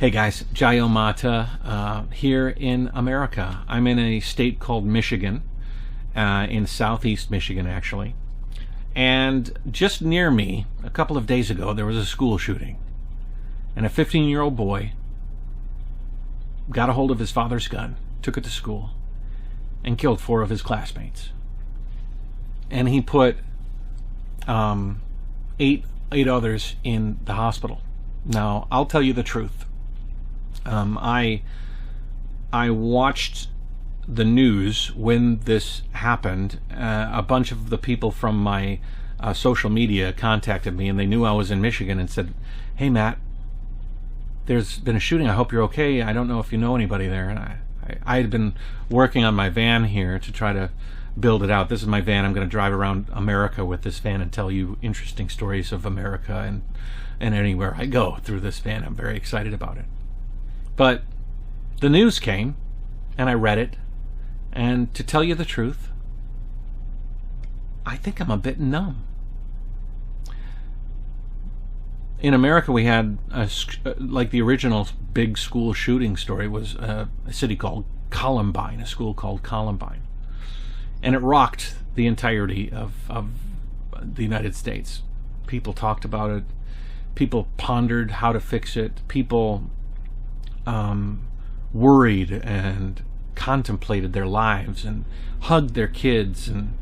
Hey guys, Jayo Mata here in America. I'm in a state called Michigan, in southeast Michigan actually. And just near me, a couple of days ago, there was a school shooting. And a 15-year-old boy got a hold of his father's gun, took it to school, and killed 4 of his classmates. And he put 8 others in the hospital. Now, I'll tell you the truth. I watched the news when this happened. A bunch of the people from my social media contacted me, and they knew I was in Michigan and said, "Hey, Matt, there's been a shooting. I hope you're okay. I don't know if you know anybody there." And I had been working on my van here to try to build it out. This is my van. I'm going to drive around America with this van and tell you interesting stories of America and anywhere I go through this van. I'm very excited about it. But the news came, and I read it, and to tell you the truth, I think I'm a bit numb. In America, we had, like the original big school shooting story was a city called Columbine, a school called Columbine. And it rocked the entirety of the United States. People talked about it. People pondered how to fix it. People worried and contemplated their lives and hugged their kids, and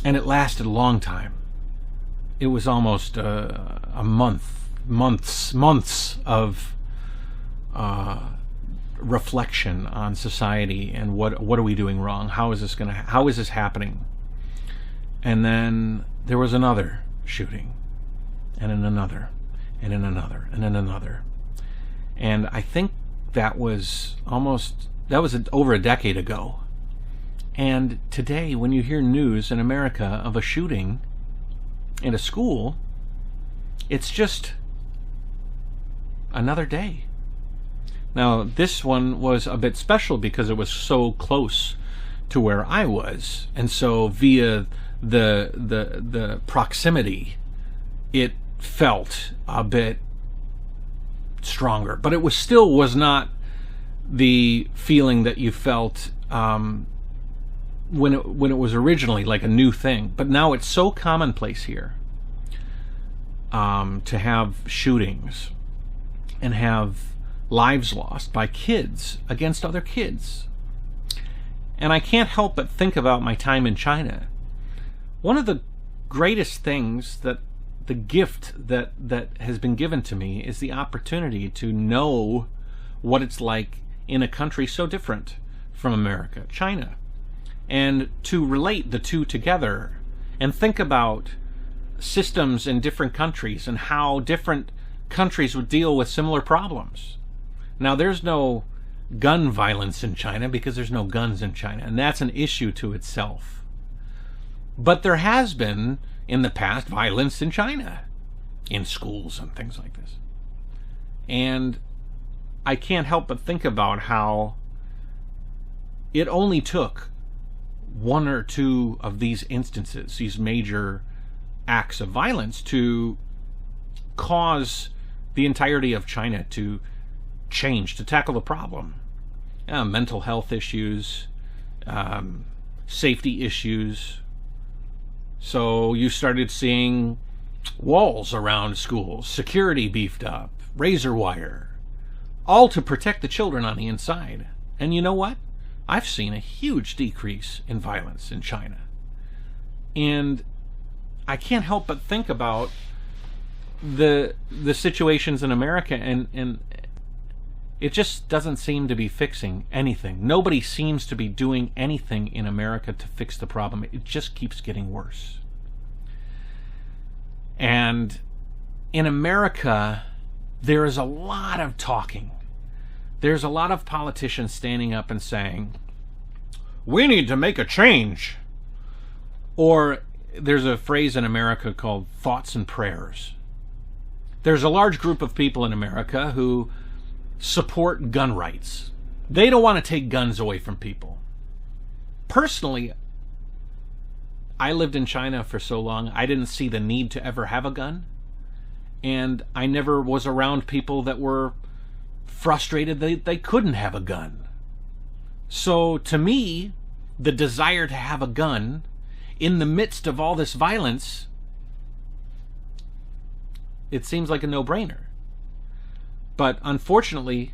it lasted a long time. It was almost a months of reflection on society and what are we doing wrong? How is this happening? And then there was another shooting, and then another, and then another, and then another. And I think that was over a decade ago. And today, when you hear news in America of a shooting in a school, it's just another day. Now, this one was a bit special because it was so close to where I was, and so via the proximity, it felt a bit stronger. But it was not the feeling that you felt when it was originally like a new thing. But now it's so commonplace here to have shootings and have lives lost by kids against other kids. And I can't help but think about my time in China. One of the greatest things, that the gift that has been given to me, is the opportunity to know what it's like in a country so different from America, China, and to relate the two together and think about systems in different countries and how different countries would deal with similar problems. Now, there's no gun violence in China because there's no guns in China, and that's an issue to itself. But there has been, in the past, violence in China, in schools and things like this. And I can't help but think about how it only took 1 or 2 of these instances, these major acts of violence, to cause the entirety of China to change, to tackle the problem. Mental health issues, safety issues. So you started seeing walls around schools, security beefed up, razor wire, all to protect the children on the inside. And you know what? I've seen a huge decrease in violence in China. And I can't help but think about the situations in America, and it just doesn't seem to be fixing anything. Nobody seems to be doing anything in America to fix the problem. It just keeps getting worse. And in America, there is a lot of talking. There's a lot of politicians standing up and saying, "We need to make a change." Or there's a phrase in America called thoughts and prayers. There's a large group of people in America who support gun rights. They don't want to take guns away from people. Personally, I lived in China for so long, I didn't see the need to ever have a gun. And I never was around people that were frustrated that they couldn't have a gun. So to me, the desire to have a gun in the midst of all this violence, it seems like a no-brainer. But unfortunately,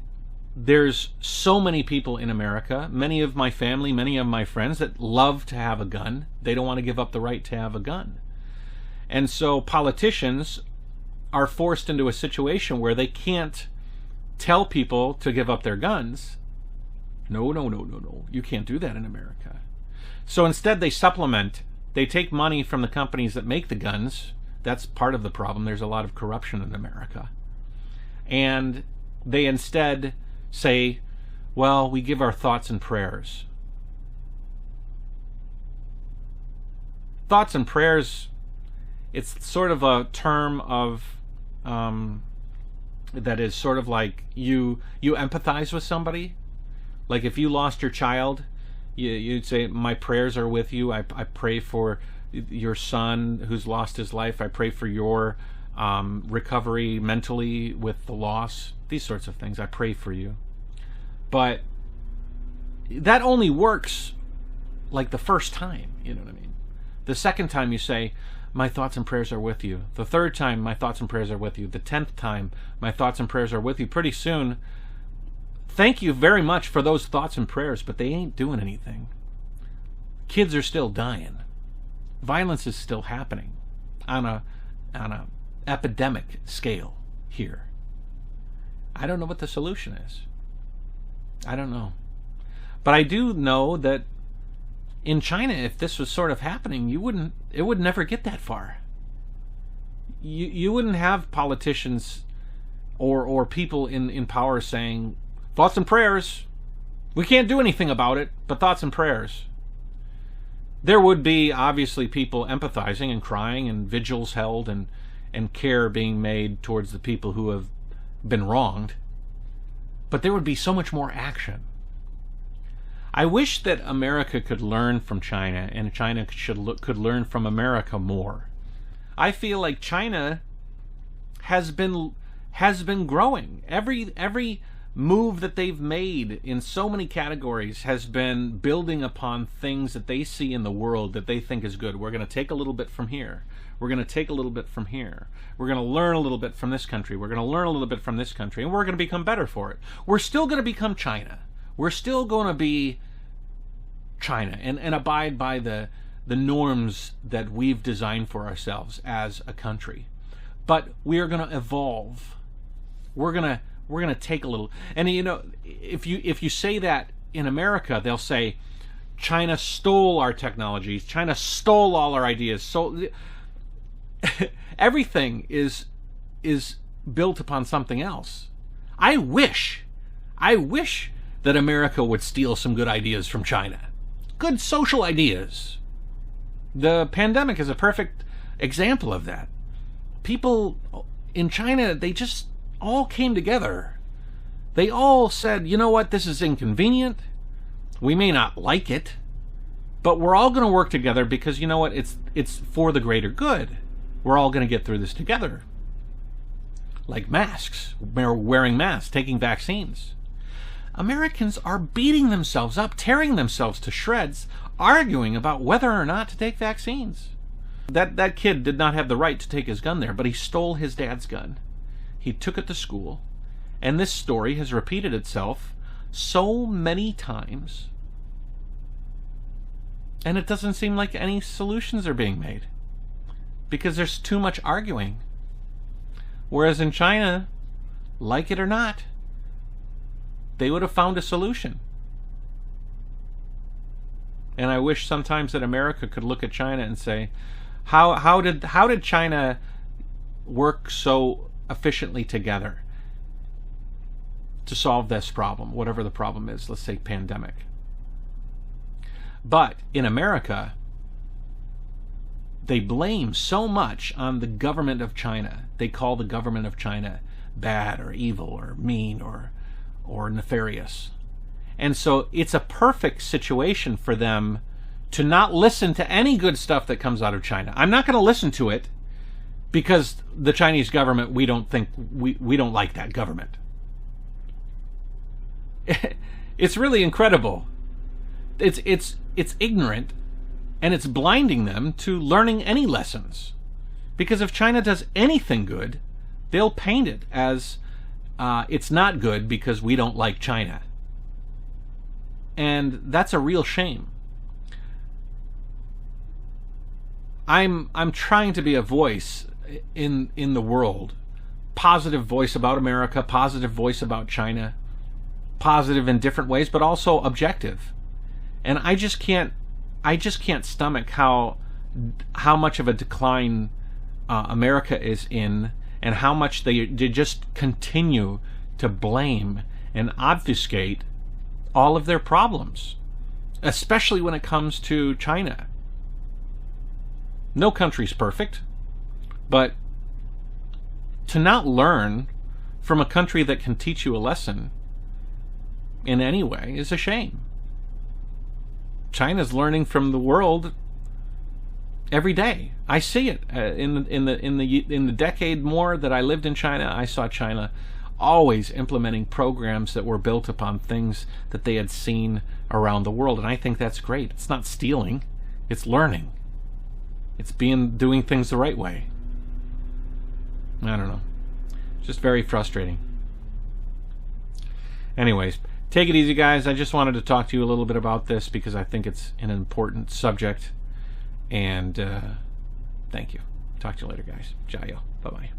there's so many people in America, many of my family, many of my friends, that love to have a gun. They don't want to give up the right to have a gun. And so politicians are forced into a situation where they can't tell people to give up their guns. No. You can't do that in America. So instead they supplement. They take money from the companies that make the guns. That's part of the problem. There's a lot of corruption in America. And they instead say, well, we give our thoughts and prayers. Thoughts and prayers, it's sort of a term of that is sort of like you empathize with somebody. Like if you lost your child, you'd say, my prayers are with you. I pray for your son who's lost his life. I pray for your recovery mentally with the loss. These sorts of things. I pray for you. But that only works like the first time, you know what I mean? The second time you say, my thoughts and prayers are with you. The third time, my thoughts and prayers are with you. The 10th time, my thoughts and prayers are with you. Pretty soon, thank you very much for those thoughts and prayers, but they ain't doing anything. Kids are still dying. Violence is still happening on a epidemic scale here. I don't know what the solution is. I don't know. But I do know that in China, if this was sort of happening, it would never get that far. You wouldn't have politicians or people in power saying, thoughts and prayers, we can't do anything about it, but thoughts and prayers. There would be obviously people empathizing and crying and vigils held and care being made towards the people who have been wronged. But there would be so much more action. I wish that America could learn from China, and China could learn from America more. I feel like China has been growing. Every move that they've made in so many categories has been building upon things that they see in the world that they think is good. We're going to take a little bit from here. We're going to take a little bit from here. We're going to learn a little bit from this country. We're going to learn a little bit from this country, and we're going to become better for it. We're still going to become China. We're still going to be China and abide by the norms that we've designed for ourselves as a country. But we are going to evolve. We're going to take a little. And you know, if you say that in America, they'll say China stole our technologies. China stole all our ideas. So everything is built upon something else. I wish that America would steal some good ideas from China. Good social ideas. The pandemic is a perfect example of that. People in China, they just all came together. They all said, you know what, this is inconvenient. We may not like it, but we're all going to work together because, you know what, it's for the greater good. We're all going to get through this together. Like masks, wearing masks, taking vaccines. Americans are beating themselves up, tearing themselves to shreds, arguing about whether or not to take vaccines. That kid did not have the right to take his gun there, but he stole his dad's gun. He took it to school, and this story has repeated itself so many times, and it doesn't seem like any solutions are being made because there's too much arguing. Whereas in China, like it or not, they would have found a solution. And I wish sometimes that America could look at China and say, how did China work so efficiently together to solve this problem, whatever the problem is, let's say pandemic. But in America, they blame so much on the government of China. They call the government of China bad or evil or mean or nefarious. And so it's a perfect situation for them to not listen to any good stuff that comes out of China. I'm not going to listen to it because the Chinese government, we don't like that government. It's really incredible. It's ignorant, and it's blinding them to learning any lessons. Because if China does anything good, they'll paint it as it's not good because we don't like China. And that's a real shame. I'm trying to be a voice in the world. Positive voice about America, positive voice about China, positive in different ways, but also objective. And I just can't stomach how much of a decline America is in, and how much they just continue to blame and obfuscate all of their problems, especially when it comes to China. No country's perfect, but to not learn from a country that can teach you a lesson in any way is a shame. China's learning from the world every day. I see it in the decade more that I lived in China. I saw China always implementing programs that were built upon things that they had seen around the world, and I think that's great. It's not stealing; it's learning. It's doing things the right way. I don't know. Just very frustrating. Anyways, take it easy, guys. I just wanted to talk to you a little bit about this because I think it's an important subject. And thank you. Talk to you later, guys. Jayo. Bye-bye.